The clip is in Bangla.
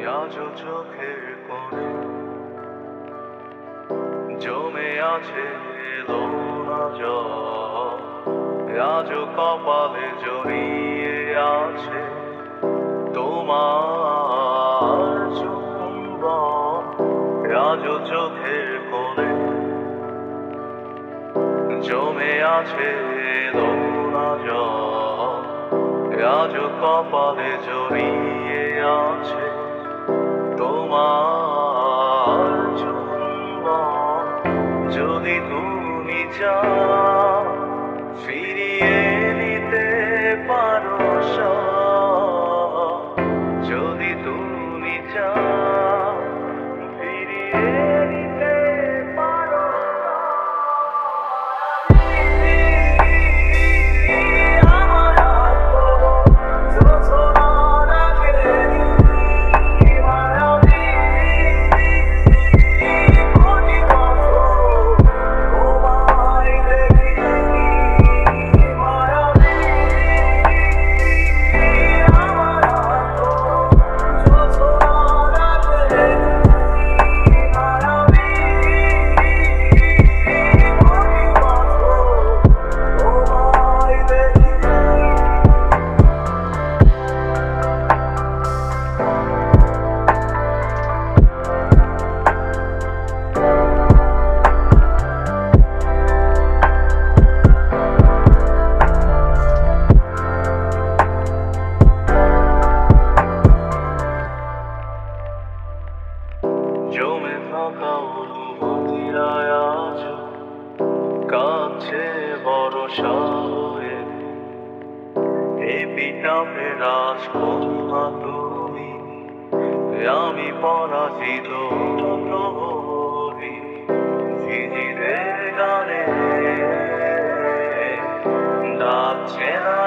আজ চোখের কোণে জমে আছে লোনা জল, আজ কপালে জড়িয়ে আছে তোমার চুম্বন। আজ চোখের কোণে জমে আছে লোনা জল, আজ কপালে জড়িয়ে আছে তোমার চুম্বন। যদি তুমি চাও ফিরিয়ে নিতে পারো সব, যদি তুমি চাও ফিরিয়ে নিতে পারো জমে থাকা অনুভূতিরা আজ কাছে ভরসা হয়ে। এপিটাপে রাজকন্যা তুমি, আমি পরাজিত প্রহরী। ঝিঝিদের গানে ডাকছে না